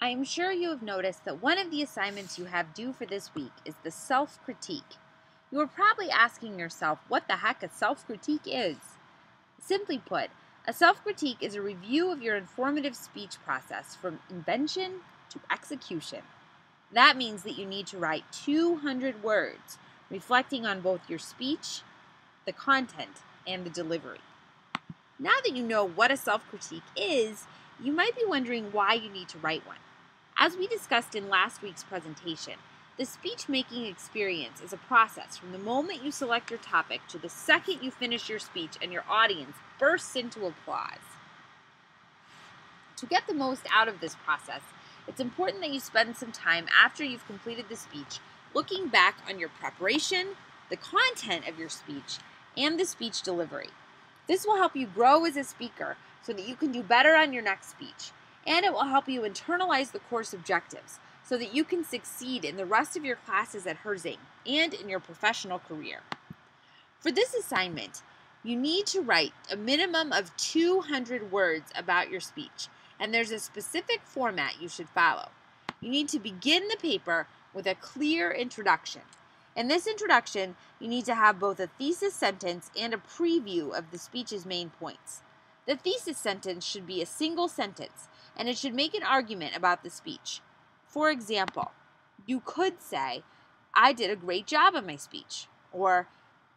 I am sure you have noticed that one of the assignments you have due for this week is the self-critique. You are probably asking yourself what the heck a self-critique is. Simply put, a self-critique is a review of your informative speech process from invention to execution. That means that you need to write 200 words reflecting on both your speech, the content, and the delivery. Now that you know what a self-critique is, you might be wondering why you need to write one. As we discussed in last week's presentation, the speech-making experience is a process from the moment you select your topic to the second you finish your speech and your audience bursts into applause. To get the most out of this process, it's important that you spend some time after you've completed the speech looking back on your preparation, the content of your speech, and the speech delivery. This will help you grow as a speaker so that you can do better on your next speech, and it will help you internalize the course objectives so that you can succeed in the rest of your classes at Herzing and in your professional career. For this assignment, you need to write a minimum of 200 words about your speech, and there's a specific format you should follow. You need to begin the paper with a clear introduction. In this introduction, you need to have both a thesis sentence and a preview of the speech's main points. The thesis sentence should be a single sentence, and it should make an argument about the speech. For example, you could say, "I did a great job on my speech," or,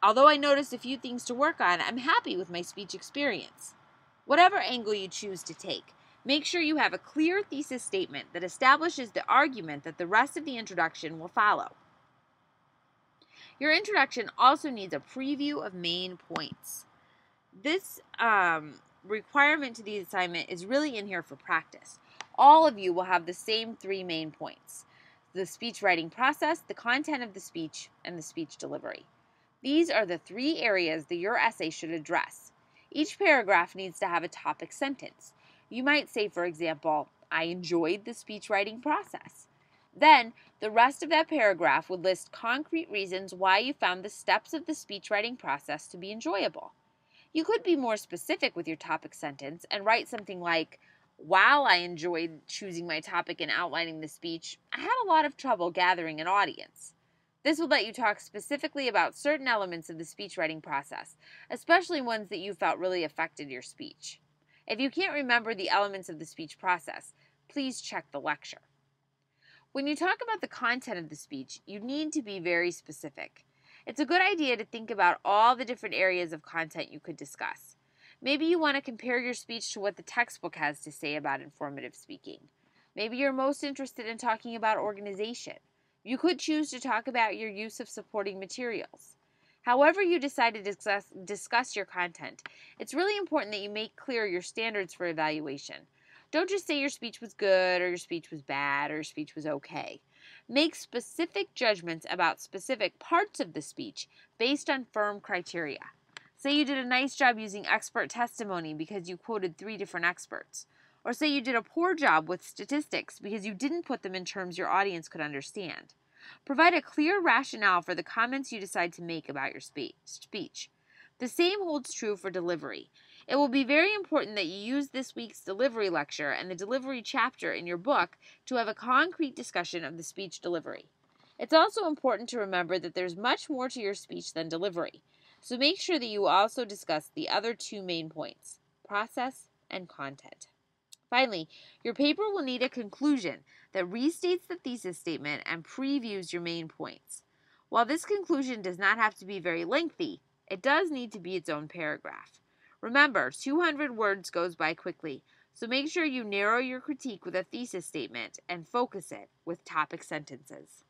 "Although I noticed a few things to work on, I'm happy with my speech experience." Whatever angle you choose to take, make sure you have a clear thesis statement that establishes the argument that the rest of the introduction will follow. Your introduction also needs a preview of main points. This requirement to the assignment is really in here for practice. All of you will have the same 3 main points: the speech writing process, the content of the speech, and the speech delivery. These are the 3 areas that your essay should address. Each paragraph needs to have a topic sentence. You might say, for example, "I enjoyed the speech writing process." Then, the rest of that paragraph would list concrete reasons why you found the steps of the speech writing process to be enjoyable. You could be more specific with your topic sentence and write something like, "While I enjoyed choosing my topic and outlining the speech, I had a lot of trouble gathering an audience." This will let you talk specifically about certain elements of the speech writing process, especially ones that you felt really affected your speech. If you can't remember the elements of the speech process, please check the lecture. When you talk about the content of the speech, you need to be very specific. It's a good idea to think about all the different areas of content you could discuss. Maybe you want to compare your speech to what the textbook has to say about informative speaking. Maybe you're most interested in talking about organization. You could choose to talk about your use of supporting materials. However you decide to discuss your content, it's really important that you make clear your standards for evaluation. Don't just say your speech was good, or your speech was bad, or your speech was okay. Make specific judgments about specific parts of the speech based on firm criteria. Say you did a nice job using expert testimony because you quoted 3 different experts. Or say you did a poor job with statistics because you didn't put them in terms your audience could understand. Provide a clear rationale for the comments you decide to make about your speech. The same holds true for delivery. It will be very important that you use this week's delivery lecture and the delivery chapter in your book to have a concrete discussion of the speech delivery. It's also important to remember that there's much more to your speech than delivery, so make sure that you also discuss the other 2 main points: process and content. Finally, your paper will need a conclusion that restates the thesis statement and previews your main points. While this conclusion does not have to be very lengthy, it does need to be its own paragraph. Remember, 200 words goes by quickly, so make sure you narrow your critique with a thesis statement and focus it with topic sentences.